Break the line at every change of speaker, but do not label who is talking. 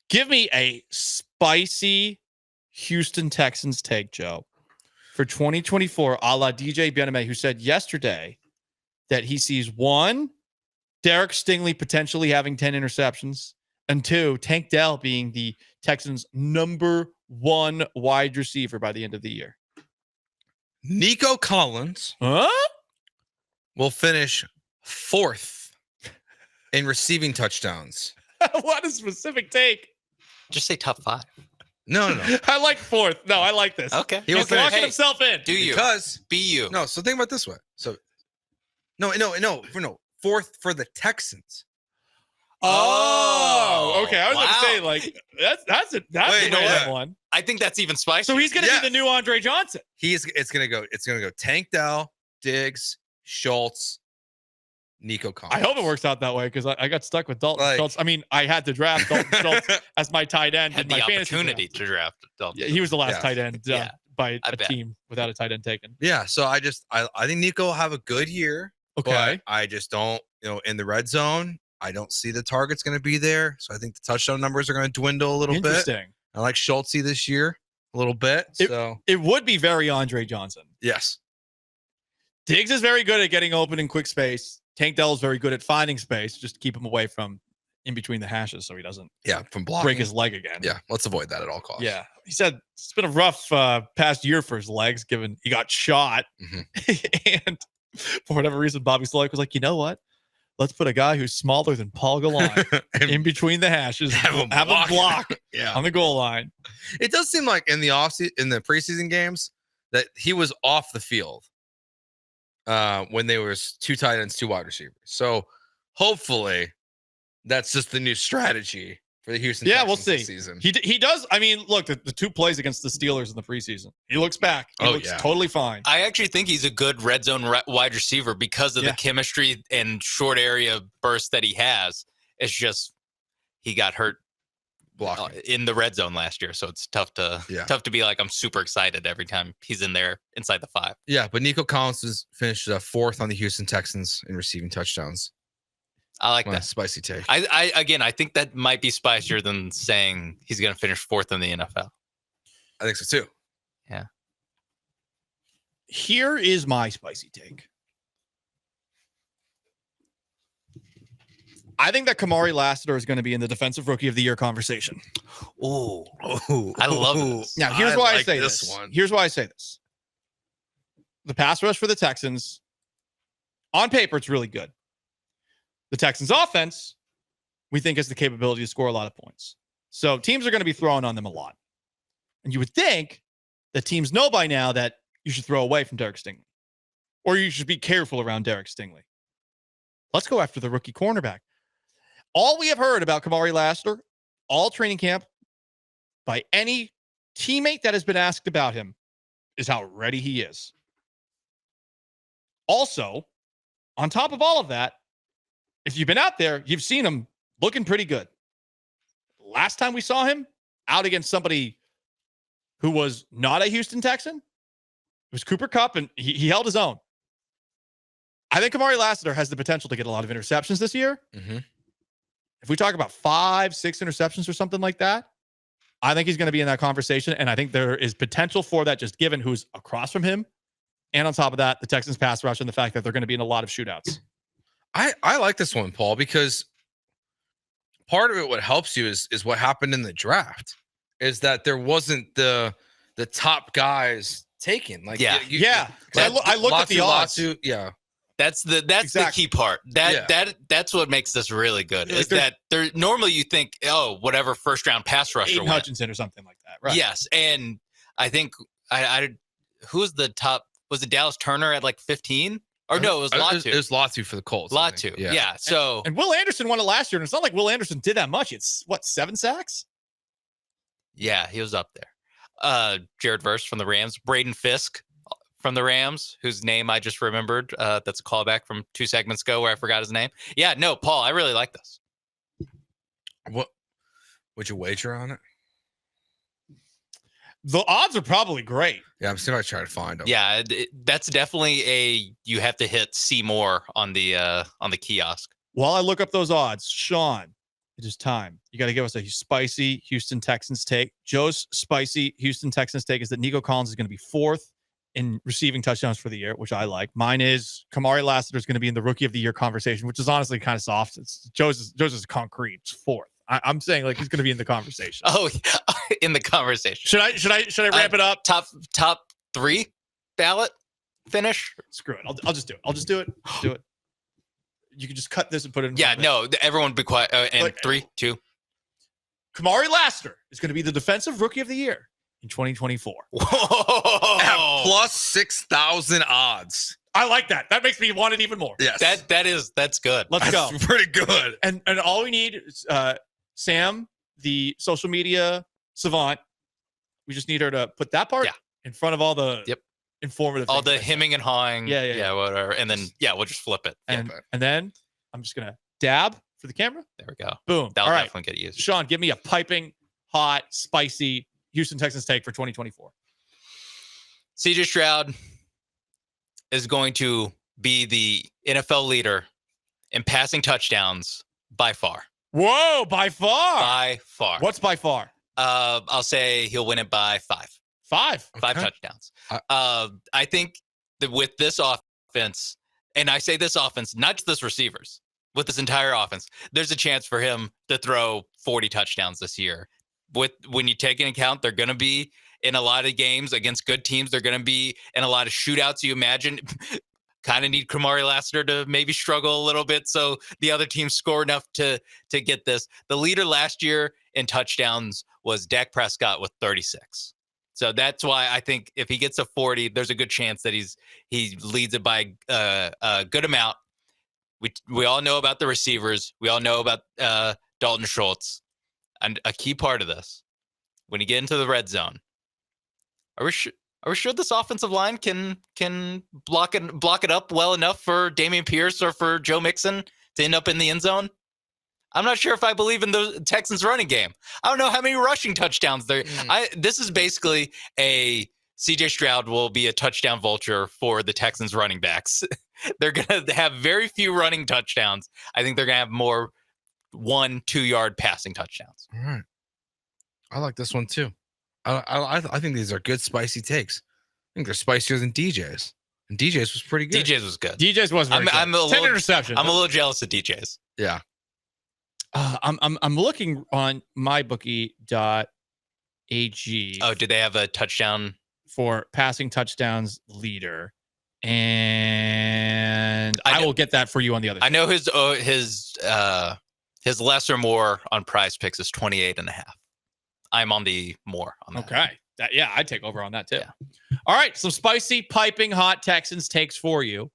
Give me a spicy Houston Texans take, Joe, for 2024, a la DJ Bename, who said yesterday that he sees 1, Derek Stingley potentially having 10 interceptions, and 2, Tank Dell being the Texans' number 1 wide receiver by the end of the year.
Nico Collins will finish 4th in receiving touchdowns.
What a specific take.
Just say top 5.
No.
I like 4th. No, I like this.
Okay.
He was locking himself in.
Do you?
Because
be you.
No, so think about it this way. So no, 4th for the Texans.
Oh, okay. I was going to say, like, that's a one.
I think that's even spicier.
So he's going to be the new Andre Johnson.
It's going to go Tank Dell, Diggs, Schultz, Nico Collins.
I hope it works out that way because I got stuck with Dalton Schultz. I mean, I had to draft Dalton Schultz as my tight end.
Had the opportunity to draft Dalton.
Yeah, he was the last tight end by a team without a tight end taken.
Yeah, so I think Nico will have a good year.
Okay.
I just don't, in the red zone, I don't see the targets going to be there. So I think the touchdown numbers are going to dwindle a little bit.
Interesting.
I like Schultz this year a little bit.
It would be very Andre Johnson.
Yes.
Diggs is very good at getting open in quick space. Tank Dell is very good at finding space. Just to keep him away from in between the hashes so he doesn't
from blocking.
Break his leg again.
Yeah, let's avoid that at all costs.
Yeah. He said it's been a rough past year for his legs given he got shot. Mm-hmm. And for whatever reason, Bobby Slowick was like, you know what? Let's put a guy who's smaller than Paul Gallant in between the hashes, have him block on the goal line.
It does seem like in the preseason games that he was off the field when there was 2 tight ends, 2 wide receivers. So hopefully that's just the new strategy for the Houston Texans
we'll see.
This season.
He does. I mean, look, the 2 plays against the Steelers in the preseason. He looks back. He looks totally fine.
I actually think he's a good red zone wide receiver because of the chemistry and short area burst that he has. It's just he got hurt in the red zone last year, so it's tough to be like I'm super excited every time he's in there inside the 5.
Yeah, but Nico Collins has finished 4th on the Houston Texans in receiving touchdowns.
I like that
spicy take.
I think that might be spicier than saying he's going to finish 4th in the NFL.
I think so too.
Yeah.
Here is my spicy take. I think that Kamari Lassiter is going to be in the Defensive Rookie of the Year conversation.
Oh, I love this.
Now, here's why I say this. Here's why I say this. The pass rush for the Texans, on paper, it's really good. The Texans offense, we think, has the capability to score a lot of points. So teams are going to be throwing on them a lot. And you would think that teams know by now that you should throw away from Derek Stingley. Or you should be careful around Derek Stingley. Let's go after the rookie cornerback. All we have heard about Kamari Lassiter, all training camp, by any teammate that has been asked about him, is how ready he is. Also, on top of all of that, if you've been out there, you've seen him looking pretty good. Last time we saw him out against somebody who was not a Houston Texan, it was Cooper Kupp, and he held his own. I think Kamari Lassiter has the potential to get a lot of interceptions this year.
Mm-hmm.
If we talk about 5, 6 interceptions or something like that, I think he's going to be in that conversation, and I think there is potential for that just given who's across from him. And on top of that, the Texans pass rush and the fact that they're going to be in a lot of shootouts.
I like this one, Paul, because part of it, what helps you is what happened in the draft, is that there wasn't the top guys taken. Like
I looked at the odds.
That's the key part. That's what makes this really good. Is that there normally you think, whatever first round pass rusher,
Aiden Hutchinson or something like that, right?
Yes, and I think who's the top? Was it Dallas Turner at like 15? Or no, it was Latu.
It was Latu for the Colts.
Latu, yeah. So
and Will Anderson won it last year, and it's not like Will Anderson did that much. It's 7 sacks?
Yeah, he was up there. Jared Verse from the Rams, Braden Fisk from the Rams, whose name I just remembered. That's a callback from 2 segments ago where I forgot his name. Yeah, no, Paul, I really like this.
What would you wager on it?
The odds are probably great.
Yeah, I'm seeing if I try to find them.
Yeah, that's definitely you have to hit see more on the kiosk.
While I look up those odds, Sean, it is time. You got to give us a spicy Houston Texans take. Joe's spicy Houston Texans take is that Nico Collins is going to be 4th in receiving touchdowns for the year, which I like. Mine is Kamari Lassiter is going to be in the Rookie of the Year conversation, which is honestly kind of soft. Joe's is concrete. It's 4th. I'm saying like he's going to be in the conversation.
Oh, in the conversation.
Should I ramp it up?
Top 3 ballot finish?
Screw it. I'll just do it. I'll just do it. Do it. You can just cut this and put it in.
Yeah, no, everyone be quiet. And
But-
3, 2.
Kamari Lassiter is going to be the Defensive Rookie of the Year in 2024.
Whoa.
At plus 6,000 odds.
I like that. That makes me want it even more.
Yes.
That's good.
Let's go.
That's pretty good.
And all we need is Sam, the social media savant. We just need her to put that part in front of all the informative.
All
things
the hemming and hawing.
Yeah,
whatever. And then we'll just flip it.
and then I'm just gonna dab for the camera.
There we go.
Boom.
That'll
All right,
definitely get used.
Sean, give me a piping hot, spicy Houston Texans take for 2024.
CJ Stroud is going to be the NFL leader in passing touchdowns by far.
Whoa, by far.
By far.
What's by far?
I'll say he'll win it by 5.
5.
5 touchdowns. I think that with this offense, and I say this offense, not just this receivers, with this entire offense, there's a chance for him to throw 40 touchdowns this year. When you take into account, they're going to be in a lot of games against good teams. They're going to be in a lot of shootouts. You imagine kind of need Kamari Lassiter to maybe struggle a little bit so the other teams score enough to get this. The leader last year in touchdowns was Dak Prescott with 36. So that's why I think if he gets to 40, there's a good chance that he leads it by a good amount. We all know about the receivers. We all know about Dalton Schultz. And a key part of this, when you get into the red zone, are we sure this offensive line can block it up well enough for Dameon Pierce or for Joe Mixon to end up in the end zone? I'm not sure if I believe in the Texans running game. I don't know how many rushing touchdowns there. This is basically a CJ Stroud will be a touchdown vulture for the Texans running backs. They're going to have very few running touchdowns. I think they're going to have more 1-2 yard passing touchdowns.
All right. I like this one too. I think these are good spicy takes. I think they're spicier than DJ's. And DJ's was pretty good.
DJ's was good.
DJ's was very good. 10 interceptions.
I'm a little jealous of DJ's.
Yeah.
I'm looking on mybookie.ag.
Oh, do they have a touchdown
for passing touchdowns leader? And I will get that for you on the other.
I know his less or more on Prize Picks is 28.5. I'm on the more on that.
Okay. I'd take over on that too.
Yeah.
All right. Some spicy, piping hot Texans takes for you.